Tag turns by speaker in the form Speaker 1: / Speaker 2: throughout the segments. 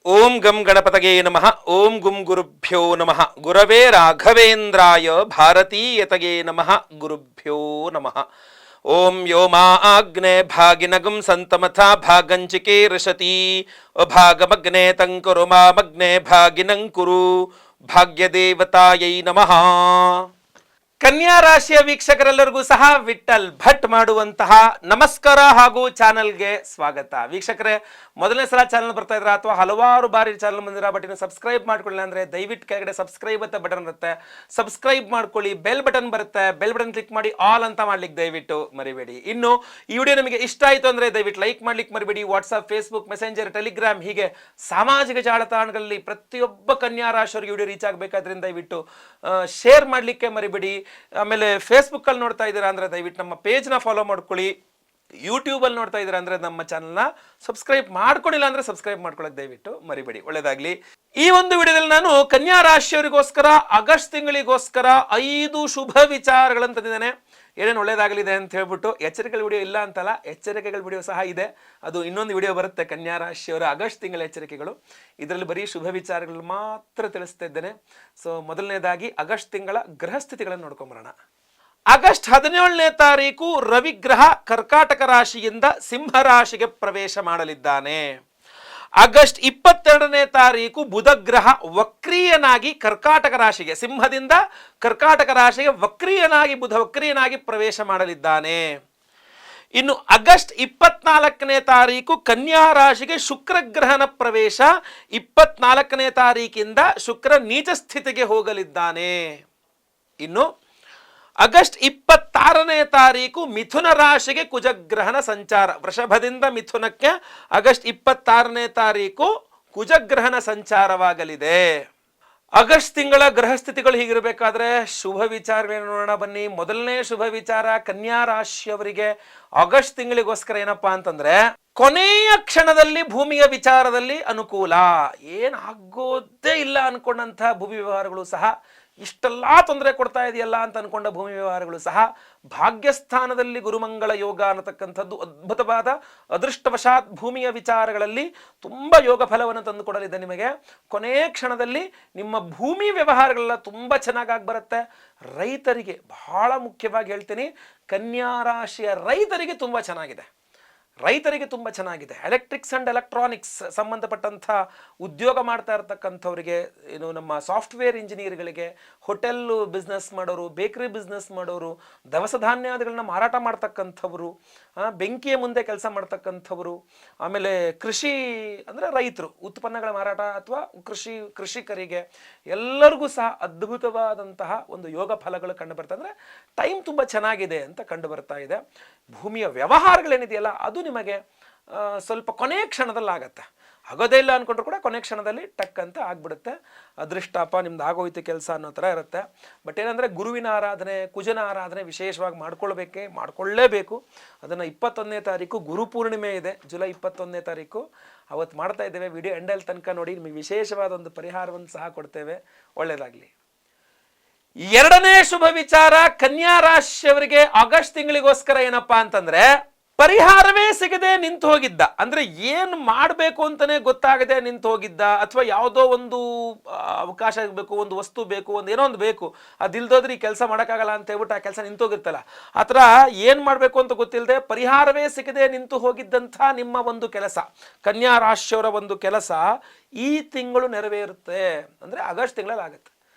Speaker 1: ಓಂ ಗಂ ಗಣಪತಗೆ ನಮಃ. ಓಂ ಗುಂ ಗುರುಭ್ಯೋ ನಮಃ. ಗುರವೇ ರಾಘವೇಂದ್ರಾಯ ಭಾರತೀಯತಗೆ ನಮಃ. ಗುರುಭ್ಯೋ ನಮಃ. ಓಂ ಯೋಮಾ ಆಗ್ನೇ ಭಾಗಿನಗಂ ಸಂತಮಥಾ ಭಾಗಂಚಿಕೆ ರಶತಿ ಅಭಾಗಮಗ್ನೆ ತಂಕುರು ಮಾಮಗ್ನೆ ಭಾಗಿನಂಕುರು ಭಾಗ್ಯದೇವತಾಯೈ ನಮಃ. ಕನ್ಯಾ ರಾಶಿಯ ವೀಕ್ಷಕರೆಲ್ಲರಿಗೂ ಸಹ ವಿಠಲ್ ಭಟ್ ಮಾಡುವಂತಹ ನಮಸ್ಕಾರ ಹಾಗೂ ಚಾನಲ್ಗೆ ಸ್ವಾಗತ. ವೀಕ್ಷಕರೇ, ಮೊದಲನೇ ಸಲ ಚಾನಲ್ ಬರ್ತಾ ಇದ್ರ ಅಥವಾ ಹಲವಾರು ಬಾರಿ ಚಾನಲ್ ಬಂದಿರ ಬಟ್ ಇನ್ನು ಸಬ್ಸ್ಕ್ರೈಬ್ ಮಾಡ್ಕೊಳ್ಳಿ ಅಂದ್ರೆ ದಯವಿಟ್ಟು ಕೆಳಗಡೆ ಸಬ್ಸ್ಕ್ರೈಬ್ ಅಂತ ಬಟನ್ ಇರುತ್ತೆ, ಸಬ್ಸ್ಕ್ರೈಬ್ ಮಾಡ್ಕೊಳ್ಳಿ. ಬೆಲ್ ಬಟನ್ ಬರುತ್ತೆ, ಬೆಲ್ ಬಟನ್ ಕ್ಲಿಕ್ ಮಾಡಿ ಆಲ್ ಅಂತ ಮಾಡ್ಲಿಕ್ಕೆ ದಯವಿಟ್ಟು ಮರಿಬೇಡಿ. ಇನ್ನು ಈ ವಿಡಿಯೋ ನಿಮಗೆ ಇಷ್ಟ ಆಯಿತು ಅಂದ್ರೆ ದಯವಿಟ್ಟು ಲೈಕ್ ಮಾಡ್ಲಿಕ್ಕೆ ಮರಿಬೇಡಿ. ವಾಟ್ಸ್ಆಪ್, ಫೇಸ್ಬುಕ್, ಮೆಸೆಂಜರ್, ಟೆಲಿಗ್ರಾಮ್ ಹೀಗೆ ಸಾಮಾಜಿಕ ಜಾಲತಾಣಗಳಲ್ಲಿ ಪ್ರತಿಯೊಬ್ಬ ಕನ್ಯಾ ರಾಶಿಯವರಿಗೆ ವಿಡಿಯೋ ರೀಚ್ ಆಗಬೇಕಾದ್ರಿಂದ ದಯವಿಟ್ಟು ಶೇರ್ ಮಾಡಲಿಕ್ಕೆ ಮರಿಬೇಡಿ. ಆಮೇಲೆ ಫೇಸ್ಬುಕ್ ಅಲ್ಲಿ ನೋಡ್ತಾ ಇದ್ದೀರಾ ಅಂದ್ರೆ ದಯವಿಟ್ಟು ನಮ್ಮ ಪೇಜ್ನ ಫಾಲೋ ಮಾಡ್ಕೊಳ್ಳಿ. ಯೂಟ್ಯೂಬ್ ಅಲ್ಲಿ ನೋಡ್ತಾ ಇದ್ದೀರಾ ಅಂದ್ರೆ ನಮ್ಮ ಚಾನಲ್ನ ಸಬ್ಸ್ಕ್ರೈಬ್ ಮಾಡ್ಕೊಂಡಿಲ್ಲ ಅಂದ್ರೆ ಸಬ್ಸ್ಕ್ರೈಬ್ ಮಾಡ್ಕೊಳ್ಳೋಕೆ ದಯವಿಟ್ಟು ಮರಿಬೇಡಿ. ಒಳ್ಳೆದಾಗ್ಲಿ. ಈ ಒಂದು ವಿಡಿಯೋದಲ್ಲಿ ನಾನು ಕನ್ಯಾ ರಾಶಿಯವರಿಗೋಸ್ಕರ ಆಗಸ್ಟ್ ತಿಂಗಳಿಗೋಸ್ಕರ 5 ಶುಭ ವಿಚಾರಗಳನ್ನು ತಂದಿದ್ದೇನೆ. ಏನೇನು ಒಳ್ಳೇದಾಗಲಿದೆ ಅಂತ ಹೇಳ್ಬಿಟ್ಟು ಎಚ್ಚರಿಕೆಗಳ ವಿಡಿಯೋ ಇಲ್ಲ ಅಂತಲ್ಲ, ಎಚ್ಚರಿಕೆಗಳ ವಿಡಿಯೋ ಸಹ ಇದೆ. ಅದು ಇನ್ನೊಂದು ವಿಡಿಯೋ ಬರುತ್ತೆ, ಕನ್ಯಾ ರಾಶಿಯವರ ಆಗಸ್ಟ್ ತಿಂಗಳ ಎಚ್ಚರಿಕೆಗಳು. ಇದರಲ್ಲಿ ಬರೀ ಶುಭ ವಿಚಾರಗಳು ಮಾತ್ರ ತಿಳಿಸ್ತಾ ಇದ್ದೇನೆ. ಸೊ ಮೊದಲನೇದಾಗಿ ಆಗಸ್ಟ್ ತಿಂಗಳ ಗ್ರಹ ಸ್ಥಿತಿಗಳನ್ನು ನೋಡ್ಕೊಂಬರೋಣ. ಆಗಸ್ಟ್ 17ನೇ ತಾರೀಕು ರವಿಗ್ರಹ ಕರ್ಕಾಟಕ ರಾಶಿಯಿಂದ ಸಿಂಹ ರಾಶಿಗೆ ಪ್ರವೇಶ ಮಾಡಲಿದ್ದಾನೆ. ಆಗಸ್ಟ್ 22ನೇ ತಾರೀಕು ಬುಧ ಗ್ರಹ ವಕ್ರೀಯನಾಗಿ ಕರ್ಕಾಟಕ ರಾಶಿಗೆ, ಸಿಂಹದಿಂದ ಕರ್ಕಾಟಕ ರಾಶಿಗೆ ವಕ್ರೀಯನಾಗಿ ಬುಧ ವಕ್ರೀಯನಾಗಿ ಪ್ರವೇಶ ಮಾಡಲಿದ್ದಾನೆ. ಇನ್ನು ಆಗಸ್ಟ್ 24ನೇ ತಾರೀಕು ಕನ್ಯಾ ರಾಶಿಗೆ ಶುಕ್ರ ಗ್ರಹನ ಪ್ರವೇಶ. 24ನೇ ತಾರೀಕಿಂದ ಶುಕ್ರ ನೀಚ ಸ್ಥಿತಿಗೆ ಹೋಗಲಿದ್ದಾನೆ. ಇನ್ನು ಆಗಸ್ಟ್ 26ನೇ ತಾರೀಕು ಮಿಥುನ ರಾಶಿಗೆ ಕುಜಗ್ರಹನ ಸಂಚಾರ. ವೃಷಭದಿಂದ ಮಿಥುನಕ್ಕೆ ಆಗಸ್ಟ್ 26ನೇ ತಾರೀಕು ಕುಜಗ್ರಹನ ಸಂಚಾರವಾಗಲಿದೆ. ಆಗಸ್ಟ್ ತಿಂಗಳ ಗ್ರಹ ಸ್ಥಿತಿಗಳು ಹೀಗಿರಬೇಕಾದ್ರೆ ಶುಭ ವಿಚಾರಗಳೇನು ನೋಡೋಣ ಬನ್ನಿ. ಮೊದಲನೇ ಶುಭ ವಿಚಾರ ಕನ್ಯಾ ರಾಶಿಯವರಿಗೆ ಆಗಸ್ಟ್ ತಿಂಗಳಿಗೋಸ್ಕರ ಏನಪ್ಪಾ ಅಂತಂದ್ರೆ, ಕೊನೆಯ ಕ್ಷಣದಲ್ಲಿ ಭೂಮಿಯ ವಿಚಾರದಲ್ಲಿ ಅನುಕೂಲ. ಏನಾಗೋದೇ ಇಲ್ಲ ಅನ್ಕೊಂಡಂತ ಭೂಮಿ ವ್ಯವಹಾರಗಳು ಸಹ, ಇಷ್ಟೆಲ್ಲ ತೊಂದರೆ ಕೊಡ್ತಾ ಇದೆಯಲ್ಲ ಅಂತ ಅನ್ಕೊಂಡ ಭೂಮಿ ವ್ಯವಹಾರಗಳು ಸಹ ಭಾಗ್ಯಸ್ಥಾನದಲ್ಲಿ ಗುರುಮಂಗಳ ಯೋಗ ಅನ್ನತಕ್ಕಂಥದ್ದು ಅದ್ಭುತವಾದ ಅದೃಷ್ಟವಶಾತ್ ಭೂಮಿಯ ವಿಚಾರಗಳಲ್ಲಿ ತುಂಬ ಯೋಗ ಫಲವನ್ನು ತಂದುಕೊಡಲಿದೆ ನಿಮಗೆ. ಕೊನೆಯ ಕ್ಷಣದಲ್ಲಿ ನಿಮ್ಮ ಭೂಮಿ ವ್ಯವಹಾರಗಳೆಲ್ಲ ತುಂಬ ಚೆನ್ನಾಗಾಗಿ ಬರುತ್ತೆ. ರೈತರಿಗೆ ಬಹಳ ಮುಖ್ಯವಾಗಿ ಹೇಳ್ತೀನಿ, ಕನ್ಯಾ ರಾಶಿಯ ರೈತರಿಗೆ ತುಂಬ ಚೆನ್ನಾಗಿದೆ. ರೈತರಿಗೆ ತುಂಬ ಚೆನ್ನಾಗಿದೆ. ಎಲೆಕ್ಟ್ರಿಕ್ಸ್ ಆ್ಯಂಡ್ ಎಲೆಕ್ಟ್ರಾನಿಕ್ಸ್ ಸಂಬಂಧಪಟ್ಟಂಥ ಉದ್ಯೋಗ ಮಾಡ್ತಾ ಇರತಕ್ಕಂಥವ್ರಿಗೆ, ಏನು ನಮ್ಮ ಸಾಫ್ಟ್ವೇರ್ ಇಂಜಿನಿಯರ್ಗಳಿಗೆ, ಹೋಟೆಲ್ಲು ಬಿಸ್ನೆಸ್ ಮಾಡೋರು, ಬೇಕರಿ ಬಿಸ್ನೆಸ್ ಮಾಡೋರು, ದವಸ ಧಾನ್ಯಾದಿಗಳನ್ನ ಮಾರಾಟ ಮಾಡ್ತಕ್ಕಂಥವ್ರು, ಬೆಂಕಿಯ ಮುಂದೆ ಕೆಲಸ ಮಾಡ್ತಕ್ಕಂಥವ್ರು, ಆಮೇಲೆ ಕೃಷಿ ಅಂದರೆ ರೈತರು ಉತ್ಪನ್ನಗಳ ಮಾರಾಟ ಅಥವಾ ಕೃಷಿಕರಿಗೆ ಎಲ್ಲರಿಗೂ ಸಹ ಅದ್ಭುತವಾದಂತಹ ಒಂದು ಯೋಗ ಫಲಗಳು ಕಂಡು ಬರ್ತಾ, ಅಂದರೆ ಟೈಮ್ ತುಂಬ ಚೆನ್ನಾಗಿದೆ ಅಂತ ಕಂಡು ಬರ್ತಾ ಇದೆ. ಭೂಮಿಯ ವ್ಯವಹಾರಗಳೇನಿದೆಯಲ್ಲ ಅದು ನಿಮಗೆ ಸ್ವಲ್ಪ ಕೊನೆಯ ಕ್ಷಣದಲ್ಲಿ ಆಗತ್ತೆ. ಆಗೋದೇ ಇಲ್ಲ ಅಂದ್ಕೊಂಡ್ರು ಕೂಡ ಕೊನೆ ಕ್ಷಣದಲ್ಲಿ ಟಕ್ ಅಂತ ಆಗ್ಬಿಡುತ್ತೆ. ಅದೃಷ್ಟಪ್ಪ ನಿಮ್ದು ಆಗೋಯ್ತು ಕೆಲಸ ಅನ್ನೋ ಥರ ಇರುತ್ತೆ. ಬಟ್ ಏನಂದರೆ ಗುರುವಿನ ಆರಾಧನೆ, ಕುಜನ ಆರಾಧನೆ ವಿಶೇಷವಾಗಿ ಮಾಡ್ಕೊಳ್ಳೇಬೇಕು. ಅದನ್ನು 21ನೇ ತಾರೀಕು ಗುರು ಪೂರ್ಣಿಮೆ ಇದೆ, ಜುಲೈ 21ನೇ ತಾರೀಕು ಅವತ್ತು ಮಾಡ್ತಾ ಇದ್ದೇವೆ. ವಿಡಿಯೋ ಎಂಡಲ್ಲಿ ತನಕ ನೋಡಿ, ನಿಮಗೆ ವಿಶೇಷವಾದ ಒಂದು ಪರಿಹಾರವನ್ನು ಸಹ ಕೊಡ್ತೇವೆ. ಒಳ್ಳೆಯದಾಗಲಿ. ಎರಡನೇ ಶುಭ ವಿಚಾರ ಕನ್ಯಾ ರಾಶಿಯವರಿಗೆ ಆಗಸ್ಟ್ ತಿಂಗಳಿಗೋಸ್ಕರ ಏನಪ್ಪಾ ಅಂತಂದ್ರೆ, ಪರಿಹಾರವೇ ಸಿಗದೆ ನಿಂತು ಹೋಗಿದ್ದ, ಅಂದ್ರೆ ಏನು ಮಾಡಬೇಕು ಅಂತಾನೆ ಗೊತ್ತಾಗದೆ ನಿಂತು ಹೋಗಿದ್ದ, ಅಥವಾ ಯಾವುದೋ ಒಂದು ಅವಕಾಶ ಬೇಕು, ಒಂದು ವಸ್ತು ಬೇಕು, ಏನೋ ಒಂದು ಬೇಕು, ಅದಿಲ್ದೋದ್ರೆ ಈ ಕೆಲಸ ಮಾಡೋಕ್ಕಾಗಲ್ಲ ಅಂತ ಹೇಳ್ಬಿಟ್ಟು ಆ ಕೆಲಸ ನಿಂತು ಹೋಗಿರ್ತಲ್ಲ, ಆ ಥರ ಏನು ಮಾಡಬೇಕು ಅಂತ ಗೊತ್ತಿಲ್ಲದೆ ಪರಿಹಾರವೇ ಸಿಗದೆ ನಿಂತು ಹೋಗಿದ್ದಂಥ ನಿಮ್ಮ ಒಂದು ಕೆಲಸ, ಕನ್ಯಾ ರಾಶಿಯವರ ಒಂದು ಕೆಲಸ ಈ ತಿಂಗಳು ನೆರವೇರುತ್ತೆ. ಅಂದರೆ ಆಗಸ್ಟ್ ತಿಂಗಳಲ್ಲಿ ಆಗುತ್ತೆ.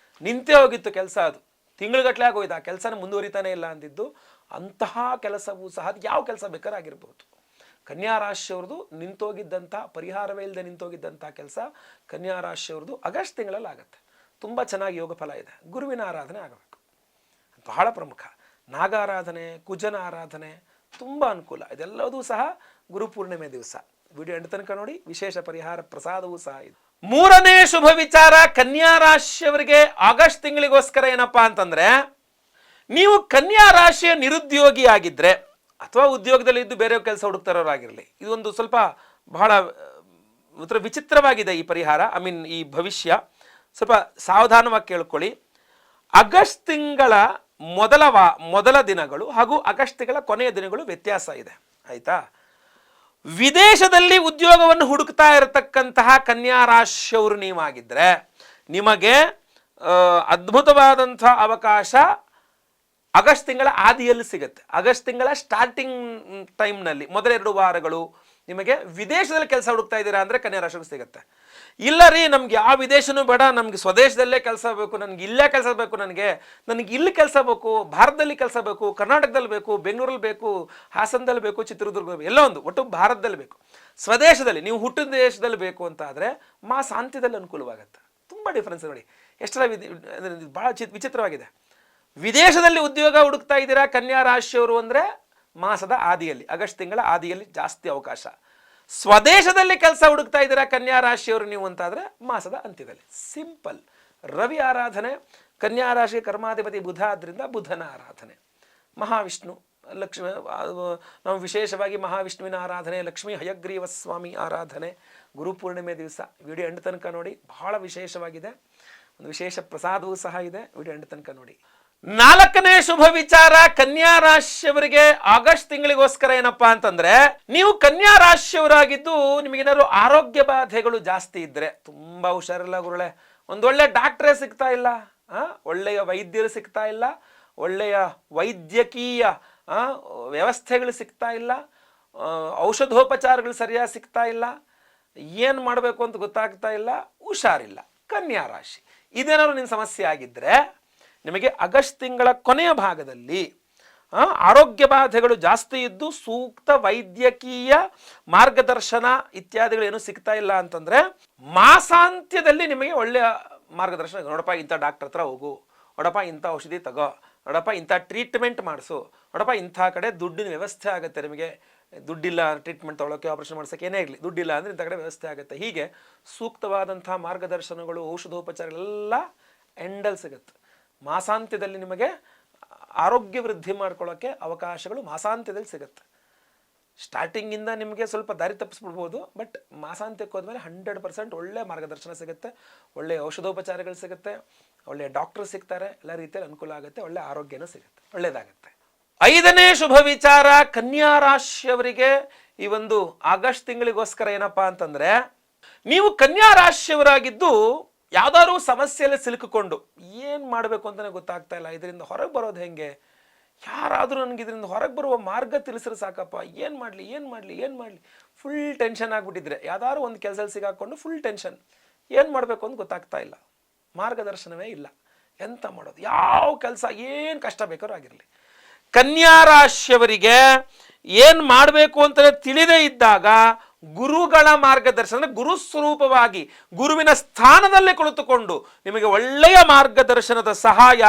Speaker 1: ನಿಂತೇ ಹೋಗಿತ್ತು ಕೆಲಸ, ಅದು ತಿಂಗಳುಗಟ್ಟಲೆ ಆಗೋಯ್ತು, ಆ ಕೆಲಸನ ಮುಂದುವರಿತಾನೆ ಇಲ್ಲ ಅಂದಿದ್ದು. ಅಂತಹ ಕೆಲಸವೂ ಸಹ ಯಾವ ಕೆಲಸ ಬೇಕಾರಾಗಿರ್ಬೋದು, ಕನ್ಯಾ ರಾಶಿಯವ್ರದ್ದು ನಿಂತೋಗಿದ್ದಂಥ, ಪರಿಹಾರವೇ ಇಲ್ಲದೆ ನಿಂತೋಗಿದ್ದಂಥ ಕೆಲಸ ಕನ್ಯಾ ರಾಶಿಯವ್ರದ್ದು ಆಗಸ್ಟ್ ತಿಂಗಳಲ್ಲಿ ಆಗುತ್ತೆ. ತುಂಬ ಚೆನ್ನಾಗಿ ಯೋಗ ಫಲ ಇದೆ. ಗುರುವಿನ ಆರಾಧನೆ ಆಗಬೇಕು, ಬಹಳ ಪ್ರಮುಖ. ನಾಗಾರಾಧನೆ, ಕುಜನ ಆರಾಧನೆ ತುಂಬ ಅನುಕೂಲ. ಇದೆಲ್ಲದೂ ಸಹ ಗುರುಪೂರ್ಣಿಮೆ ದಿವಸ. ವಿಡಿಯೋ ಎಂಡ್ ತನಕ ನೋಡಿ, ವಿಶೇಷ ಪರಿಹಾರ ಪ್ರಸಾದವೂ ಸಹ ಇದೆ. ಮೂರನೇ ಶುಭ ವಿಚಾರ ಕನ್ಯಾ ರಾಶಿಯವರಿಗೆ ಆಗಸ್ಟ್ ತಿಂಗಳಿಗೋಸ್ಕರ ಏನಪ್ಪಾ ಅಂತಂದ್ರೆ, ನೀವು ಕನ್ಯಾ ರಾಶಿಯ ನಿರುದ್ಯೋಗಿ ಆಗಿದ್ರೆ ಅಥವಾ ಉದ್ಯೋಗದಲ್ಲಿ ಇದ್ದು ಬೇರೆ ಕೆಲಸ ಹುಡುಕ್ತಾರೋರಾಗಿರಲಿ, ಇದೊಂದು ಸ್ವಲ್ಪ ಬಹಳ ವಿಚಿತ್ರವಾಗಿದೆ ಈ ಪರಿಹಾರ. ಈ ಭವಿಷ್ಯ ಸ್ವಲ್ಪ ಸಾವಧಾನವಾಗಿ ಕೇಳ್ಕೊಳ್ಳಿ. ಆಗಸ್ಟ್ ತಿಂಗಳ ಮೊದಲ ದಿನಗಳು ಹಾಗೂ ಆಗಸ್ಟ್ ತಿಂಗಳ ಕೊನೆಯ ದಿನಗಳು ವ್ಯತ್ಯಾಸ ಇದೆ, ಆಯ್ತಾ? ವಿದೇಶದಲ್ಲಿ ಉದ್ಯೋಗವನ್ನು ಹುಡುಕ್ತಾ ಇರತಕ್ಕಂತಹ ಕನ್ಯಾ ರಾಶಿಯವರು ನೀವಾಗಿದ್ದರೆ ನಿಮಗೆ ಅದ್ಭುತವಾದಂಥ ಅವಕಾಶ ಆಗಸ್ಟ್ ತಿಂಗಳ ಆದಿಯಲ್ಲಿ ಸಿಗುತ್ತೆ. ಆಗಸ್ಟ್ ತಿಂಗಳ ಸ್ಟಾರ್ಟಿಂಗ್ ಟೈಮ್ನಲ್ಲಿ ಮೊದಲ 2 ವಾರಗಳು ನಿಮಗೆ ವಿದೇಶದಲ್ಲಿ ಕೆಲಸ ಹುಡುಕ್ತಾ ಇದ್ದೀರಾ ಅಂದರೆ ಕನ್ಯಾ ರಾಶಿಗೆ ಸಿಗುತ್ತೆ. ಇಲ್ಲ ರೀ, ನಮ್ಗೆ ಯಾವ ವಿದೇಶನೂ ಬೇಡ, ನಮ್ಗೆ ಸ್ವದೇಶದಲ್ಲೇ ಕೆಲಸ ಬೇಕು, ನನಗೆ ಇಲ್ಲೇ ಕೆಲಸ ಬೇಕು, ನನಗೆ ಇಲ್ಲಿ ಕೆಲಸ ಬೇಕು, ಭಾರತದಲ್ಲಿ ಕೆಲಸ ಬೇಕು, ಕರ್ನಾಟಕದಲ್ಲಿ ಬೇಕು, ಬೆಂಗಳೂರಲ್ಲಿ ಬೇಕು, ಹಾಸನದಲ್ಲಿ ಬೇಕು, ಚಿತ್ರದುರ್ಗ ಎಲ್ಲ ಒಂದು ಒಟ್ಟು ಭಾರತದಲ್ಲಿ ಬೇಕು. ಸ್ವದೇಶದಲ್ಲಿ ನೀವು ಹುಟ್ಟಿದ ದೇಶದಲ್ಲಿ ಬೇಕು ಅಂತ ಆದರೆ ಮಾಸಾಂತ್ಯದಲ್ಲಿ ಅನುಕೂಲವಾಗುತ್ತೆ. ತುಂಬ ಡಿಫ್ರೆನ್ಸ್ ನೋಡಿ, ಎಷ್ಟರ ಭಾಳ ವಿಚಿತ್ರವಾಗಿದೆ. ವಿದೇಶದಲ್ಲಿ ಉದ್ಯೋಗ ಹುಡುಕ್ತಾ ಇದ್ದೀರಾ ಕನ್ಯಾ ರಾಶಿಯವರು ಅಂದರೆ ಮಾಸದ ಆದಿಯಲ್ಲಿ, ಆಗಸ್ಟ್ ತಿಂಗಳ ಆದಿಯಲ್ಲಿ ಜಾಸ್ತಿ ಅವಕಾಶ. ಸ್ವದೇಶದಲ್ಲಿ ಕೆಲಸ ಹುಡುಕ್ತಾ ಇದ್ದೀರಾ ಕನ್ಯಾ ರಾಶಿಯವರು ನೀವು ಅಂತಾದರೆ ಮಾಸದ ಅಂತ್ಯದಲ್ಲಿ. ಸಿಂಪಲ್. ರವಿ ಆರಾಧನೆ, ಕನ್ಯಾ ರಾಶಿ ಕರ್ಮಾಧಿಪತಿ ಬುಧ ಆದ್ದರಿಂದ ಬುಧನ ಆರಾಧನೆ. ಮಹಾವಿಷ್ಣು ಲಕ್ಷ್ಮಿ, ನಾವು ವಿಶೇಷವಾಗಿ ಮಹಾವಿಷ್ಣುವಿನ ಆರಾಧನೆ, ಲಕ್ಷ್ಮೀ ಹಯಗ್ರೀವ ಸ್ವಾಮಿ ಆರಾಧನೆ ಗುರುಪೂರ್ಣಿಮೆ ದಿವಸ. ವಿಡಿಯೋ ಎಂಡ್ ತನಕ ನೋಡಿ, ಬಹಳ ವಿಶೇಷವಾಗಿದೆ. ಒಂದು ವಿಶೇಷ ಪ್ರಸಾದವೂ ಸಹ ಇದೆ, ವಿಡಿಯೋ ಎಂಡ್ ತನಕ ನೋಡಿ. 4ನೇ ಶುಭ ವಿಚಾರ ಕನ್ಯಾ ರಾಶಿಯವರಿಗೆ ಆಗಸ್ಟ್ ತಿಂಗಳಿಗೋಸ್ಕರ ಏನಪ್ಪಾ ಅಂತಂದ್ರೆ, ನೀವು ಕನ್ಯಾ ರಾಶಿಯವರಾಗಿದ್ದು ನಿಮಗೇನಾದ್ರು ಆರೋಗ್ಯ ಬಾಧೆಗಳು ಜಾಸ್ತಿ ಇದ್ರೆ, ತುಂಬಾ ಹುಷಾರಿಲ್ಲ ಗುರುಳೆ, ಒಂದೊಳ್ಳೆ ಡಾಕ್ಟ್ರೇ ಸಿಗ್ತಾ ಇಲ್ಲ, ಒಳ್ಳೆಯ ವೈದ್ಯರು ಸಿಗ್ತಾ ಇಲ್ಲ, ಒಳ್ಳೆಯ ವೈದ್ಯಕೀಯ ವ್ಯವಸ್ಥೆಗಳು ಸಿಗ್ತಾ ಇಲ್ಲ, ಔಷಧೋಪಚಾರಗಳು ಸರಿಯಾಗಿ ಸಿಗ್ತಾ ಇಲ್ಲ, ಏನು ಮಾಡಬೇಕು ಅಂತ ಗೊತ್ತಾಗ್ತಾ ಇಲ್ಲ, ಹುಷಾರಿಲ್ಲ, ಕನ್ಯಾ ರಾಶಿ ಇದೇನಾದ್ರು ನಿಮ್ಮ ಸಮಸ್ಯೆ ಆಗಿದ್ದರೆ ನಿಮಗೆ ಆಗಸ್ಟ್ ತಿಂಗಳ ಕೊನೆಯ ಭಾಗದಲ್ಲಿ ಆರೋಗ್ಯ ಬಾಧೆಗಳು ಜಾಸ್ತಿ ಇದ್ದು ಸೂಕ್ತ ವೈದ್ಯಕೀಯ ಮಾರ್ಗದರ್ಶನ ಇತ್ಯಾದಿಗಳು ಏನು ಸಿಗ್ತಾ ಇಲ್ಲ ಅಂತಂದರೆ ಮಾಸಾಂತ್ಯದಲ್ಲಿ ನಿಮಗೆ ಒಳ್ಳೆಯ ಮಾರ್ಗದರ್ಶನ. ನೋಡಪ್ಪ, ಇಂಥ ಡಾಕ್ಟರ್ ಹತ್ರ ಹೋಗು, ನೋಡಪ್ಪ ಇಂಥ ಔಷಧಿ ತಗೋ, ನೋಡಪ್ಪ ಇಂಥ ಟ್ರೀಟ್ಮೆಂಟ್ ಮಾಡಿಸು, ನೋಡಪ್ಪ ಇಂಥ ಕಡೆ ದುಡ್ಡಿನ ವ್ಯವಸ್ಥೆ ಆಗುತ್ತೆ, ನಿಮಗೆ ದುಡ್ಡಿಲ್ಲ ಟ್ರೀಟ್ಮೆಂಟ್ ತೊಗೊಳೋಕ್ಕೆ, ಆಪರೇಷನ್ ಮಾಡ್ಸೋಕ್ಕೆ ಏನೇ ಇರಲಿ, ದುಡ್ಡಿಲ್ಲ ಅಂದರೆ ಇಂಥ ಕಡೆ ವ್ಯವಸ್ಥೆ ಆಗುತ್ತೆ. ಹೀಗೆ ಸೂಕ್ತವಾದಂಥ ಮಾರ್ಗದರ್ಶನಗಳು, ಔಷಧೋಪಚಾರಗಳೆಲ್ಲ ಎಂಡಲ್ಲಿ ಸಿಗುತ್ತೆ. ಮಾಸಾಂತ್ಯದಲ್ಲಿ ನಿಮಗೆ ಆರೋಗ್ಯ ವೃದ್ಧಿ ಮಾಡ್ಕೊಳ್ಳೋಕ್ಕೆ ಅವಕಾಶಗಳು ಮಾಸಾಂತ್ಯದಲ್ಲಿ ಸಿಗುತ್ತೆ. ಸ್ಟಾರ್ಟಿಂಗಿಂದ ನಿಮಗೆ ಸ್ವಲ್ಪ ದಾರಿ ತಪ್ಪಿಸ್ಬಿಡ್ಬೋದು, ಬಟ್ ಮಾಸಾಂತ್ಯಕ್ಕೆ ಹೋದ್ಮೇಲೆ 100% ಒಳ್ಳೆಯ ಮಾರ್ಗದರ್ಶನ ಸಿಗುತ್ತೆ, ಒಳ್ಳೆಯ ಔಷಧೋಪಚಾರಗಳು ಸಿಗುತ್ತೆ, ಒಳ್ಳೆಯ ಡಾಕ್ಟರ್ ಸಿಗ್ತಾರೆ, ಎಲ್ಲ ರೀತಿಯಲ್ಲಿ ಅನುಕೂಲ ಆಗುತ್ತೆ, ಒಳ್ಳೆಯ ಆರೋಗ್ಯನೂ ಸಿಗುತ್ತೆ, ಒಳ್ಳೆಯದಾಗುತ್ತೆ. 5ನೇ ಶುಭ ವಿಚಾರ ಕನ್ಯಾ ರಾಶಿಯವರಿಗೆ ಈ ಒಂದು ಆಗಸ್ಟ್ ತಿಂಗಳಿಗೋಸ್ಕರ ಏನಪ್ಪಾ ಅಂತಂದ್ರೆ, ನೀವು ಕನ್ಯಾ ರಾಶಿಯವರಾಗಿದ್ದು ಯಾವ್ದಾದ್ರು ಸಮಸ್ಯೆಯಲ್ಲಿ ಸಿಲುಕಿಕೊಂಡು ಏನು ಮಾಡಬೇಕು ಅಂತಲೇ ಗೊತ್ತಾಗ್ತಾ ಇಲ್ಲ, ಇದರಿಂದ ಹೊರಗೆ ಬರೋದು ಹೆಂಗೆ, ಯಾರಾದರೂ ನನಗೆ ಇದರಿಂದ ಹೊರಗೆ ಬರುವ ಮಾರ್ಗ ತಿಳಿಸಿದ್ರೆ ಸಾಕಪ್ಪ, ಏನು ಮಾಡಲಿ ಫುಲ್ ಟೆನ್ಷನ್ ಆಗಿಬಿಟ್ಟಿದ್ರೆ, ಯಾವ್ದಾದ್ರು ಒಂದು ಕೆಲಸದಲ್ಲಿ ಸಿಗಾಕೊಂಡು ಫುಲ್ ಟೆನ್ಷನ್, ಏನು ಮಾಡಬೇಕು ಅಂತ ಗೊತ್ತಾಗ್ತಾ ಇಲ್ಲ, ಮಾರ್ಗದರ್ಶನವೇ ಇಲ್ಲ, ಎಂತ ಮಾಡೋದು, ಯಾವ ಕೆಲಸ ಏನು ಕಷ್ಟ ಬೇಕಾದ್ರೂ ಆಗಿರಲಿ. ಕನ್ಯಾ ರಾಶಿಯವರಿಗೆ ಏನು ಮಾಡಬೇಕು ಅಂತ ತಿಳಿದೇ ಇದ್ದಾಗ ಗುರುಗಳ ಮಾರ್ಗದರ್ಶನ, ಗುರು ಸ್ವರೂಪವಾಗಿ ಗುರುವಿನ ಸ್ಥಾನದಲ್ಲೇ ಕುಳಿತುಕೊಂಡು ನಿಮಗೆ ಒಳ್ಳೆಯ ಮಾರ್ಗದರ್ಶನದ ಸಹಾಯ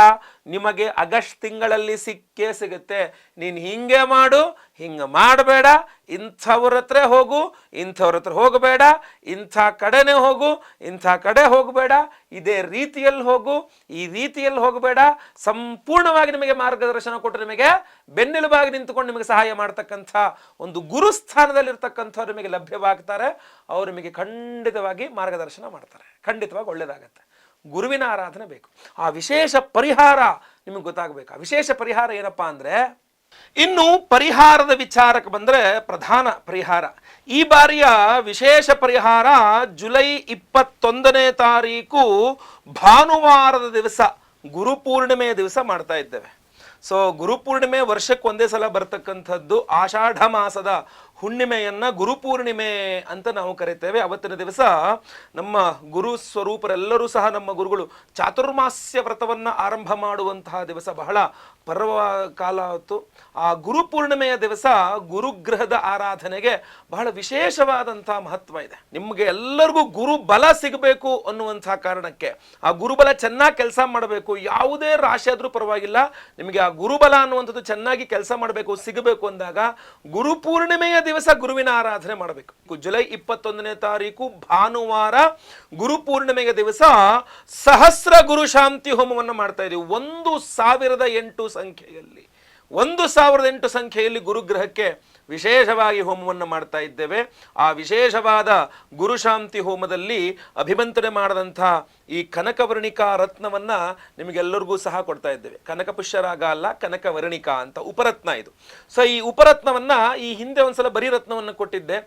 Speaker 1: ನಿಮಗೆ ಆಗಸ್ಟ್ ತಿಂಗಳಲ್ಲಿ ಸಿಕ್ಕೇ ಸಿಗುತ್ತೆ. ನೀನು ಹಿಂಗೆ ಮಾಡು, ಹಿಂಗೆ ಮಾಡಬೇಡ, ಇಂಥವ್ರ ಹತ್ರ ಹೋಗು, ಇಂಥವ್ರ ಹತ್ರ ಹೋಗಬೇಡ, ಇಂಥ ಕಡೆನೇ ಹೋಗು, ಇಂಥ ಕಡೆ ಹೋಗಬೇಡ, ಇದೇ ರೀತಿಯಲ್ಲಿ ಹೋಗು, ಈ ರೀತಿಯಲ್ಲಿ ಹೋಗಬೇಡ, ಸಂಪೂರ್ಣವಾಗಿ ನಿಮಗೆ ಮಾರ್ಗದರ್ಶನ ಕೊಟ್ಟು ನಿಮಗೆ ಬೆನ್ನೆಲುಬಾಗಿ ನಿಂತುಕೊಂಡು ನಿಮಗೆ ಸಹಾಯ ಮಾಡ್ತಕ್ಕಂಥ ಒಂದು ಗುರುಸ್ಥಾನದಲ್ಲಿರ್ತಕ್ಕಂಥವ್ರು ನಿಮಗೆ ಲಭ್ಯವಾಗ್ತಾರೆ. ಅವರು ನಿಮಗೆ ಖಂಡಿತವಾಗಿ ಮಾರ್ಗದರ್ಶನ ಮಾಡ್ತಾರೆ, ಖಂಡಿತವಾಗಿ ಒಳ್ಳೆಯದಾಗತ್ತೆ. ಗುರುವಿನ ಆರಾಧನೆ ಬೇಕು. ಆ ವಿಶೇಷ ಪರಿಹಾರ ನಿಮಗೆ ಗೊತ್ತಾಗಬೇಕು. ಆ ವಿಶೇಷ ಪರಿಹಾರ ಏನಪ್ಪಾ ಅಂದರೆ, ಇನ್ನು ಪರಿಹಾರದ ವಿಚಾರಕ್ಕೆ ಬಂದರೆ ಪ್ರಧಾನ ಪರಿಹಾರ, ಈ ಬಾರಿಯ ವಿಶೇಷ ಪರಿಹಾರ ಜುಲೈ 21ನೇ ತಾರೀಕು ಭಾನುವಾರದ ದಿವಸ, ಗುರುಪೂರ್ಣಿಮೆಯ ದಿವಸ ಮಾಡ್ತಾ ಇದ್ದೇವೆ. ಸೊ ಗುರುಪೂರ್ಣಿಮೆ ವರ್ಷಕ್ಕೆ ಒಂದೇ ಸಲ ಬರ್ತಕ್ಕಂಥದ್ದು. ಆಷಾಢ ಮಾಸದ ಹುಣ್ಣಿಮೆಯನ್ನ ಗುರುಪೂರ್ಣಿಮೆ ಅಂತ ನಾವು ಕರಿತೇವೆ. ಅವತ್ತಿನ ದಿವಸ ನಮ್ಮ ಗುರು ಸ್ವರೂಪರೆಲ್ಲರೂ ಸಹ ನಮ್ಮ ಗುರುಗಳು ಚಾತುರ್ಮಾಸ್ಯ ವ್ರತವನ್ನು ಆರಂಭ ಮಾಡುವಂತಹ ದಿವಸ, ಬಹಳ ಪರ್ವ ಕಾಲ ಹೊತ್ತು. ಆ ಗುರುಪೂರ್ಣಿಮೆಯ ದಿವಸ ಗುರುಗ್ರಹದ ಆರಾಧನೆಗೆ ಬಹಳ ವಿಶೇಷವಾದಂತಹ ಮಹತ್ವ ಇದೆ. ನಿಮಗೆ ಎಲ್ಲರಿಗೂ ಗುರು ಬಲ ಸಿಗಬೇಕು ಅನ್ನುವಂಥ ಕಾರಣಕ್ಕೆ, ಆ ಗುರುಬಲ ಚೆನ್ನಾಗಿ ಕೆಲಸ ಮಾಡಬೇಕು, ಯಾವುದೇ ರಾಶಿ ಆದರೂ ಪರವಾಗಿಲ್ಲ, ನಿಮಗೆ ಆ ಗುರುಬಲ ಅನ್ನುವಂಥದ್ದು ಚೆನ್ನಾಗಿ ಕೆಲಸ ಮಾಡಬೇಕು, ಸಿಗಬೇಕು ಅಂದಾಗ ಗುರುಪೂರ್ಣಿಮೆಯ ದಿವಸ ಗುರುವಿನ ಆರಾಧನೆ ಮಾಡಬೇಕು. ಜುಲೈ 21ನೇ ತಾರೀಕು ಭಾನುವಾರ ಗುರುಪೂರ್ಣಿಮೆಯ ದಿವಸ ಸಹಸ್ರ ಗುರು ಶಾಂತಿ ಹೋಮವನ್ನು ಮಾಡ್ತಾ ಇದ್ದೀವಿ. 1008 ಸಂಖ್ಯೆಯಲ್ಲಿ 1008 ಸಂಖ್ಯೆಯಲ್ಲಿ ಗುರುಗ್ರಹಕ್ಕೆ ವಿಶೇಷವಾಗಿ ಹೋಮವನ್ನು ಮಾಡ್ತಾ ಇದ್ದೇವೆ. ಆ ವಿಶೇಷವಾದ ಗುರುಶಾಂತಿ ಹೋಮದಲ್ಲಿ ಅಭಿಮಂತ್ರಣೆ ಮಾಡಿದಂಥ ಈ ಕನಕವರ್ಣಿಕಾ ರತ್ನವನ್ನ ನಿಮಗೆಲ್ಲರಿಗೂ ಸಹ ಕೊಡ್ತಾ ಇದ್ದೇವೆ. ಕನಕ ಪುಷ್ಯರಾಗ ಅಲ್ಲ, ಕನಕವರ್ಣಿಕಾ ಅಂತ ಉಪರತ್ನ ಇದು. ಸೊ ಈ ಉಪರತ್ನವನ್ನ ಈ ಹಿಂದೆ ಒಂದ್ಸಲ ಬರೀ ರತ್ನವನ್ನು ಕೊಟ್ಟಿದ್ದೆ.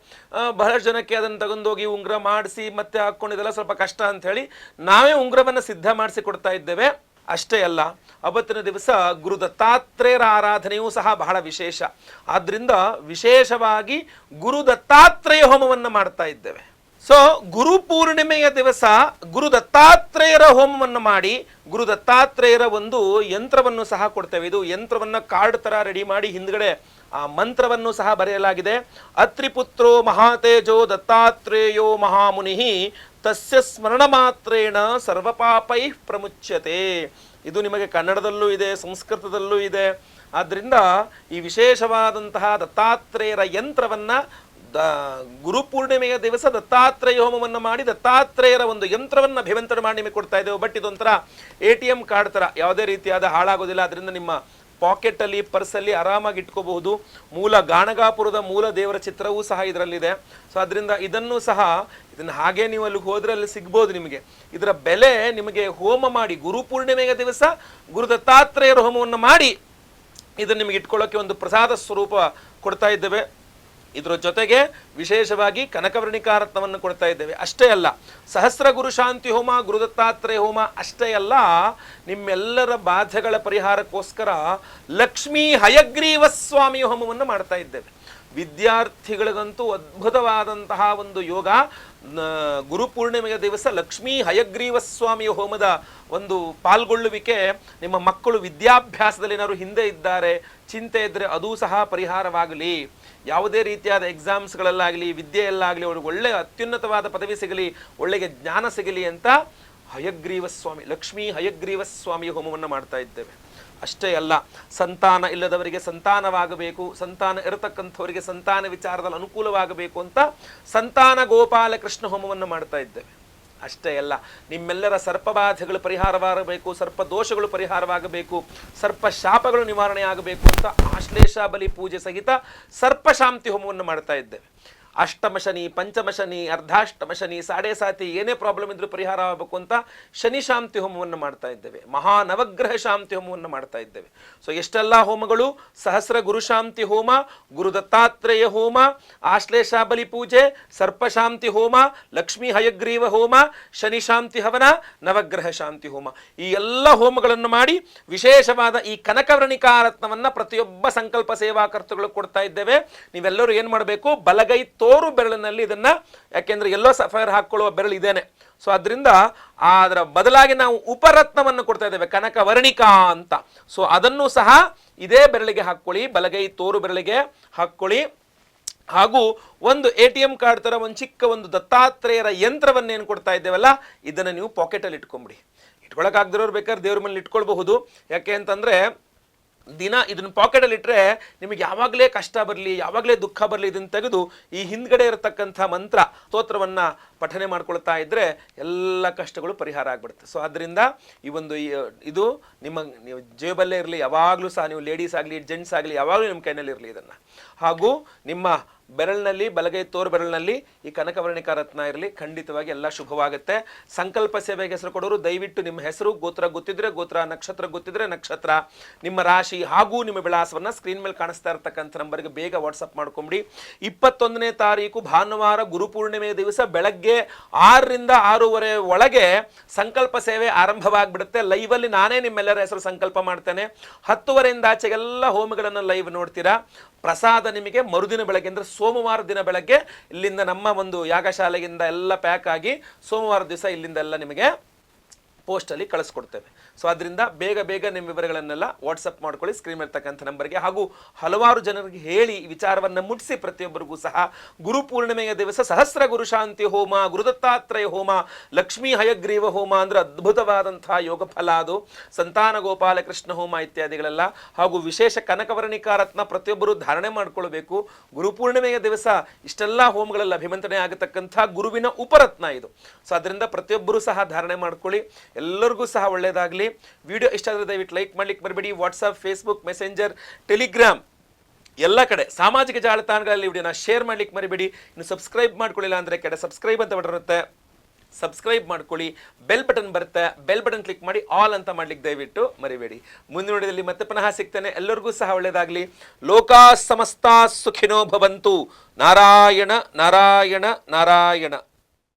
Speaker 1: ಬಹಳಷ್ಟು ಜನಕ್ಕೆ ಅದನ್ನು ತಗೊಂಡೋಗಿ ಉಂಗುರ ಮಾಡಿಸಿ ಮತ್ತೆ ಹಾಕೊಂಡಿದ್ದೆಲ್ಲ ಸ್ವಲ್ಪ ಕಷ್ಟ ಅಂತ ಹೇಳಿ ನಾವೇ ಉಂಗುರವನ್ನು ಸಿದ್ಧ ಮಾಡಿಸಿ ಕೊಡ್ತಾ ಇದ್ದೇವೆ. ಅಷ್ಟೇ ಅಲ್ಲ, ಅವತ್ತಿನ ದಿವಸ ಗುರು ದತ್ತಾತ್ರೇಯರ ಆರಾಧನೆಯೂ ಸಹ ಬಹಳ ವಿಶೇಷ. ಆದ್ರಿಂದ ವಿಶೇಷವಾಗಿ ಗುರು ದತ್ತಾತ್ರೇಯ ಹೋಮವನ್ನು ಮಾಡ್ತಾ ಇದ್ದೇವೆ. ಸೊ ಗುರು ಪೂರ್ಣಿಮೆಯ ದಿವಸ ಗುರು ದತ್ತಾತ್ರೇಯರ ಹೋಮವನ್ನು ಮಾಡಿ ಗುರು ದತ್ತಾತ್ರೇಯರ ಒಂದು ಯಂತ್ರವನ್ನು ಸಹ ಕೊಡ್ತೇವೆ. ಇದು ಯಂತ್ರವನ್ನು ಕಾರ್ಡ್ ತರ ರೆಡಿ ಮಾಡಿ ಹಿಂದ್ಗಡೆ ಆ ಮಂತ್ರವನ್ನು ಸಹ ಬರೆಯಲಾಗಿದೆ. ಅತ್ರಿಪುತ್ರೋ ಮಹಾತೇಜೋ ದತ್ತಾತ್ರೇಯೋ ಮಹಾಮುನಿ ತಸ್ಯ ಸ್ಮರಣ ಮಾತ್ರೇಣ ಸರ್ವಪಾಪೈ ಪ್ರಮುಚ್ಯತೆ. ಇದು ನಿಮಗೆ ಕನ್ನಡದಲ್ಲೂ ಇದೆ, ಸಂಸ್ಕೃತದಲ್ಲೂ ಇದೆ. ಆದ್ದರಿಂದ ಈ ವಿಶೇಷವಾದಂತಹ ದತ್ತಾತ್ರೇಯರ ಯಂತ್ರವನ್ನ ಗುರುಪೂರ್ಣಿಮೆಯ ದಿವಸ ದತ್ತಾತ್ರೇಯ ಹೋಮವನ್ನು ಮಾಡಿ ದತ್ತಾತ್ರೇಯರ ಒಂದು ಯಂತ್ರವನ್ನು ಅಭಿಮಂತ್ರಣ ಮಾಡಿ ನಿಮಗೆ ಕೊಡ್ತಾ ಇದ್ದೇವೆ. ಬಟ್ ಇದೊಂಥರ ATM ಕಾರ್ಡ್ ತರ, ಯಾವುದೇ ರೀತಿಯಾದ ಹಾಳಾಗೋದಿಲ್ಲ. ಅದರಿಂದ ನಿಮ್ಮ ಪಾಕೆಟಲ್ಲಿ, ಪರ್ಸಲ್ಲಿ ಆರಾಮಾಗಿ ಇಟ್ಕೋಬಹುದು. ಮೂಲ ಗಾಣಗಾಪುರದ ಮೂಲ ದೇವರ ಚಿತ್ರವೂ ಸಹ ಇದರಲ್ಲಿದೆ. ಸೊ ಅದರಿಂದ ಇದನ್ನು ಹಾಗೆ ನೀವು ಅಲ್ಲಿ ಹೋದ್ರೆ ಅಲ್ಲಿ ಸಿಗ್ಬೋದು ನಿಮಗೆ. ಇದರ ಬೆಲೆ ನಿಮಗೆ ಹೋಮ ಮಾಡಿ ಗುರುಪೂರ್ಣಿಮೆಯ ದಿವಸ ಗುರು ದತ್ತಾತ್ರೇಯರ ಹೋಮವನ್ನು ಮಾಡಿ ಇದನ್ನು ನಿಮಗೆ ಇಟ್ಕೊಳ್ಳೋಕೆ ಒಂದು ಪ್ರಸಾದ ಸ್ವರೂಪ ಕೊಡ್ತಾ ಇದ್ದೇವೆ. ಇದರ ಜೊತೆಗೆ ವಿಶೇಷವಾಗಿ ಕನಕವರ್ಣಿಕಾ ರತ್ನವನ್ನು ಕೊಡ್ತಾ ಇದ್ದೇವೆ. ಅಷ್ಟೇ ಅಲ್ಲ, ಸಹಸ್ರ ಗುರು ಶಾಂತಿ ಹೋಮ, ಗುರುದತ್ತಾತ್ರೇಯ ಹೋಮ ಅಷ್ಟೇ ಅಲ್ಲ, ನಿಮ್ಮೆಲ್ಲರ ಬಾಧೆಗಳ ಪರಿಹಾರಕ್ಕೋಸ್ಕರ ಲಕ್ಷ್ಮೀ ಹಯಗ್ರೀವ ಸ್ವಾಮಿ ಹೋಮವನ್ನು ಮಾಡ್ತಾ ಇದ್ದೇವೆ. ವಿದ್ಯಾರ್ಥಿಗಳಿಗಂತೂ ಅದ್ಭುತವಾದಂತಹ ಒಂದು ಯೋಗ. ಗುರುಪೂರ್ಣಿಮೆಯ ದಿವಸ ಲಕ್ಷ್ಮೀ ಹಯಗ್ರೀವ ಸ್ವಾಮಿಯ ಹೋಮದ ಒಂದು ಪಾಲ್ಗೊಳ್ಳುವಿಕೆ. ನಿಮ್ಮ ಮಕ್ಕಳು ವಿದ್ಯಾಭ್ಯಾಸದಲ್ಲಿ ಏನಾದ್ರು ಹಿಂದೆ ಇದ್ದಾರೆ, ಚಿಂತೆ ಇದ್ದರೆ ಅದೂ ಸಹ ಪರಿಹಾರವಾಗಲಿ. ಯಾವುದೇ ರೀತಿಯಾದ ಎಕ್ಸಾಮ್ಸ್ಗಳಲ್ಲಾಗಲಿ, ವಿದ್ಯೆಯಲ್ಲಾಗಲಿ ಅವ್ರಿಗೆ ಒಳ್ಳೆಯ ಅತ್ಯುನ್ನತವಾದ ಪದವಿ ಸಿಗಲಿ, ಒಳ್ಳೆಯ ಜ್ಞಾನ ಸಿಗಲಿ ಅಂತ ಹಯಗ್ರೀವ ಸ್ವಾಮಿ, ಲಕ್ಷ್ಮೀ ಹಯಗ್ರೀವ ಸ್ವಾಮಿಯ ಹೋಮವನ್ನು ಮಾಡ್ತಾ ಇದ್ದೇವೆ. ಅಷ್ಟೇ ಅಲ್ಲ, ಸಂತಾನ ಇಲ್ಲದವರಿಗೆ ಸಂತಾನವಾಗಬೇಕು, ಸಂತಾನ ಇರತಕ್ಕಂಥವರಿಗೆ ಸಂತಾನ ವಿಚಾರದಲ್ಲಿ ಅನುಕೂಲವಾಗಬೇಕು ಅಂತ ಸಂತಾನ ಗೋಪಾಲ ಕೃಷ್ಣ ಹೋಮವನ್ನು ಮಾಡ್ತಾ ಇದ್ದೇವೆ. ಅಷ್ಟೇ ಅಲ್ಲ, ನಿಮ್ಮೆಲ್ಲರ ಸರ್ಪಬಾಧೆಗಳು ಪರಿಹಾರವಾಗಬೇಕು, ಸರ್ಪ ದೋಷಗಳು ಪರಿಹಾರವಾಗಬೇಕು, ಸರ್ಪ ಶಾಪಗಳು ನಿವಾರಣೆ ಆಗಬೇಕು ಅಂತ ಆಶ್ಲೇಷ ಬಲಿ ಪೂಜೆ ಸಹಿತ ಸರ್ಪ ಶಾಂತಿ ಹೋಮವನ್ನು ಮಾಡ್ತಾ ಇದ್ದೇವೆ. ಅಷ್ಟಮ ಶನಿ, ಪಂಚಮ ಶನಿ, ಅರ್ಧಾಷ್ಟಮ ಶನಿ, ಸಾಡೆ ಸಾತಿ ಏನೇ ಪ್ರಾಬ್ಲಮ್ ಇದ್ರೂ ಪರಿಹಾರ ಆಗಬೇಕು ಅಂತ ಶನಿ ಶಾಂತಿ ಹೋಮವನ್ನು ಮಾಡ್ತಾ ಇದ್ದೇವೆ. ಮಹಾನವಗ್ರಹ ಶಾಂತಿ ಹೋಮವನ್ನು ಮಾಡ್ತಾ ಇದ್ದೇವೆ. ಸೊ ಎಷ್ಟೆಲ್ಲ ಹೋಮಗಳು: ಸಹಸ್ರ ಗುರು ಶಾಂತಿ ಹೋಮ, ಗುರು ದತ್ತಾತ್ರೇಯ ಹೋಮ, ಆಶ್ಲೇಷ ಬಲಿ ಪೂಜೆ, ಸರ್ಪ ಶಾಂತಿ ಹೋಮ, ಲಕ್ಷ್ಮೀ ಹಯಗ್ರೀವ ಹೋಮ, ಶನಿ ಶಾಂತಿ ಹವನ, ನವಗ್ರಹ ಶಾಂತಿ ಹೋಮ. ಈ ಎಲ್ಲ ಹೋಮಗಳನ್ನು ಮಾಡಿ ವಿಶೇಷವಾದ ಈ ಕನಕವರ್ಣಿಕಾ ರತ್ನವನ್ನ ಪ್ರತಿಯೊಬ್ಬ ಸಂಕಲ್ಪ ಸೇವಾಕರ್ತೃಗಳು ಕೊಡ್ತಾ ಇದ್ದೇವೆ. ನೀವೆಲ್ಲರೂ ಏನ್ ಮಾಡಬೇಕು, ಬಲಗೈ ತೋರು ಬೆರಳಿನಲ್ಲಿ ಇದನ್ನ, ಯಾಕೆಂದ್ರೆ ಎಲ್ಲೋ ಸಫೈರ್ ಹಾಕೊಳ್ಳುವ ಬೆರಳು ಇದೇನೆ. ಸೊ ಅದರಿಂದ ಅದರ ಬದಲಾಗಿ ನಾವು ಉಪರತ್ನವನ್ನು ಕೊಡ್ತಾ ಇದ್ದೇವೆ, ಕನಕವರ್ಣಿಕಾ ಅಂತ. ಸೊ ಅದನ್ನು ಸಹ ಇದೇ ಬೆರಳಿಗೆ ಹಾಕೊಳ್ಳಿ, ಬಲಗೈ ತೋರು ಬೆರಳಿಗೆ ಹಾಕೊಳ್ಳಿ. ಹಾಗೂ ಒಂದು ATM ಕಾರ್ಡ್ ತರ ಒಂದು ಚಿಕ್ಕ ಒಂದು ದತ್ತಾತ್ರೇಯರ ಯಂತ್ರವನ್ನೇನು ಕೊಡ್ತಾ ಇದ್ದೇವಲ್ಲ, ಇದನ್ನ ನೀವು ಪಾಕೆಟಲ್ಲಿ ಇಟ್ಕೊಂಬಿಡಿ. ಇಟ್ಕೊಳಕ್ಕಾಗದಿರೋರು ಬೇಕಾದ್ರೆ ದೇವ್ರ ಮೇಲೆ ಇಟ್ಕೊಳ್ಬಹುದು. ಯಾಕೆ ಅಂತಂದ್ರೆ ದಿನ ಇದನ್ನ ಪಾಕೆಟಲ್ಲಿ ಇಟ್ಟರೆ ನಿಮಗೆ ಯಾವಾಗಲೇ ಕಷ್ಟ ಬರಲಿ, ಯಾವಾಗಲೇ ದುಃಖ ಬರಲಿ, ಇದನ್ನು ತೆಗೆದು ಈ ಹಿಂದ್ಗಡೆ ಇರತಕ್ಕಂಥ ಮಂತ್ರ ಸ್ತೋತ್ರವನ್ನು ಪಠನೆ ಮಾಡ್ಕೊಳ್ತಾ ಇದ್ದರೆ ಎಲ್ಲ ಕಷ್ಟಗಳು ಪರಿಹಾರ ಆಗಿಬಿಡುತ್ತೆ. ಸೊ ಆದ್ದರಿಂದ ಈ ಒಂದು ಇದು ನೀವು ಜೇಬಲ್ಲೇ ಇರಲಿ, ಯಾವಾಗಲೂ ಸಹ ನೀವು ಲೇಡೀಸ್ ಆಗಲಿ ಜೆಂಟ್ಸ್ ಆಗಲಿ ಯಾವಾಗಲೂ ನಿಮ್ಮ ಕೈನಲ್ಲಿ ಇರಲಿ ಇದನ್ನು. ಹಾಗೂ ನಿಮ್ಮ ಬೆರಳಿನಲ್ಲಿ, ಬಲಗೈ ತೋರು ಬೆರಳಿನಲ್ಲಿ ಈ ಕನಕವರ್ಣಿಕಾ ರತ್ನ ಇರಲಿ, ಖಂಡಿತವಾಗಿ ಎಲ್ಲ ಶುಭವಾಗುತ್ತೆ. ಸಂಕಲ್ಪ ಸೇವೆಗೆ ಹೆಸರು ಕೊಡೋರು ದಯವಿಟ್ಟು ನಿಮ್ಮ ಹೆಸರು, ಗೋತ್ರ ಗೊತ್ತಿದ್ರೆ ಗೋತ್ರ, ನಕ್ಷತ್ರ ಗೊತ್ತಿದ್ರೆ ನಕ್ಷತ್ರ, ನಿಮ್ಮ ರಾಶಿ ಹಾಗೂ ನಿಮ್ಮ ವಿಳಾಸವನ್ನು ಸ್ಕ್ರೀನ್ ಮೇಲೆ ಕಾಣಿಸ್ತಾ ಇರತಕ್ಕಂಥ ನಂಬರ್ಗೆ ಬೇಗ ವಾಟ್ಸಪ್ ಮಾಡ್ಕೊಂಬಿಡಿ. 21ನೇ ತಾರೀಕು ಭಾನುವಾರ ಗುರುಪೂರ್ಣಿಮೆ ದಿವಸ ಬೆಳಗ್ಗೆ 6ರಿಂದ 6:30 ಒಳಗೆ ಸಂಕಲ್ಪ ಸೇವೆ ಆರಂಭವಾಗಿಬಿಡುತ್ತೆ. ಲೈವಲ್ಲಿ ನಾನೇ ನಿಮ್ಮೆಲ್ಲರ ಹೆಸರು ಸಂಕಲ್ಪ ಮಾಡ್ತೇನೆ. 10:30ಯಿಂದ ಆಚೆಗೆಲ್ಲ ಹೋಮಗಳನ್ನು ಲೈವ್ ನೋಡ್ತೀರಾ. ಪ್ರಸಾದ ನಿಮಗೆ ಮರುದಿನ ಬೆಳಗ್ಗೆ ಅಂದರೆ ಸೋಮವಾರ ದಿನ ಬೆಳಗ್ಗೆ ಇಲ್ಲಿಂದ ನಮ್ಮ ಒಂದು ಯಾಗಶಾಲೆಯಿಂದ ಎಲ್ಲ ಪ್ಯಾಕ್ ಆಗಿ ಸೋಮವಾರ ದಿವಸ ಇಲ್ಲಿಂದ ಎಲ್ಲ ನಿಮಗೆ ಪೋಸ್ಟಲ್ಲಿ ಕಳಿಸ್ಕೊಡ್ತೇವೆ. ಸೊ ಅದರಿಂದ ಬೇಗ ಬೇಗ ನಿಮ್ಮ ವಿವರಗಳನ್ನೆಲ್ಲ ವಾಟ್ಸಪ್ ಮಾಡ್ಕೊಳ್ಳಿ ಸ್ಕ್ರೀನ್ ಇರ್ತಕ್ಕಂಥ ನಂಬರ್ಗೆ. ಹಾಗೂ ಹಲವಾರು ಜನರಿಗೆ ಹೇಳಿ ಈ ವಿಚಾರವನ್ನು ಮುಟ್ಟಿಸಿ ಪ್ರತಿಯೊಬ್ಬರಿಗೂ ಸಹ ಗುರುಪೂರ್ಣಿಮೆಯ ದಿವಸ ಸಹಸ್ರ ಗುರು ಶಾಂತಿ ಹೋಮ, ಗುರುದತ್ತಾತ್ರೇಯ ಹೋಮ, ಲಕ್ಷ್ಮೀ ಹಯಗ್ರೀವ ಹೋಮ ಅಂದರೆ ಅದ್ಭುತವಾದಂತಹ ಯೋಗ ಫಲ ಅದು. ಸಂತಾನ ಗೋಪಾಲ ಕೃಷ್ಣ ಹೋಮ ಇತ್ಯಾದಿಗಳೆಲ್ಲ, ಹಾಗೂ ವಿಶೇಷ ಕನಕವರ್ಣಿಕಾ ರತ್ನ ಪ್ರತಿಯೊಬ್ಬರು ಧಾರಣೆ ಮಾಡ್ಕೊಳ್ಬೇಕು. ಗುರುಪೂರ್ಣಿಮೆಯ ದಿವಸ ಇಷ್ಟೆಲ್ಲ ಹೋಮಗಳಲ್ಲಿ ಅಭಿಮಂತ್ರಣೆ ಆಗತಕ್ಕಂಥ ಗುರುವಿನ ಉಪರತ್ನ ಇದು. ಸೊ ಅದರಿಂದ ಪ್ರತಿಯೊಬ್ಬರು ಸಹ ಧಾರಣೆ ಮಾಡ್ಕೊಳ್ಳಿ. ಎಲ್ಲರಿಗೂ ಸಹ ಒಳ್ಳೆಯದಾಗಲಿ. ವಿಡಿಯೋ ಇಷ್ಟ ಆದರೆ ದಯವಿಟ್ಟು ಲೈಕ್ ಮಾಡ್ಲಿಕ್ಕೆ ಮರಿಬೇಡಿ. ವಾಟ್ಸಪ್, ಫೇಸ್ಬುಕ್, ಮೆಸೆಂಜರ್, ಟೆಲಿಗ್ರಾಮ್ ಎಲ್ಲ ಕಡೆ ಸಾಮಾಜಿಕ ಜಾಲತಾಣಗಳಲ್ಲಿ ವಿಡಿಯೋನ ಶೇರ್ ಮಾಡ್ಲಿಕ್ಕೆ ಮರಿಬೇಡಿ. ಇನ್ನು ಸಬ್ಸ್ಕ್ರೈಬ್ ಮಾಡ್ಕೊಳ್ಳಿಲ್ಲ ಅಂದರೆ ಕೆಡೆ ಸಬ್ಸ್ಕ್ರೈಬ್ ಅಂತ ಬರುತ್ತೆ, ಸಬ್ಸ್ಕ್ರೈಬ್ ಮಾಡ್ಕೊಳ್ಳಿ. ಬೆಲ್ ಬಟನ್ ಬರುತ್ತೆ, ಬೆಲ್ ಬಟನ್ ಕ್ಲಿಕ್ ಮಾಡಿ ಆಲ್ ಅಂತ ಮಾಡ್ಲಿಕ್ಕೆ ದಯವಿಟ್ಟು ಮರಿಬೇಡಿ. ಮುಂದಿನ ವಿಡಿಯೋದಲ್ಲಿ ಮತ್ತೆ ಪುನಃ ಸಿಗ್ತೇನೆ. ಎಲ್ಲರಿಗೂ ಸಹ ಒಳ್ಳೆಯದಾಗಲಿ. ಲೋಕಾ ಸಮಸ್ತ ಸುಖಿನೋ ಭವಂತು. ನಾರಾಯಣ ನಾರಾಯಣ ನಾರಾಯಣ.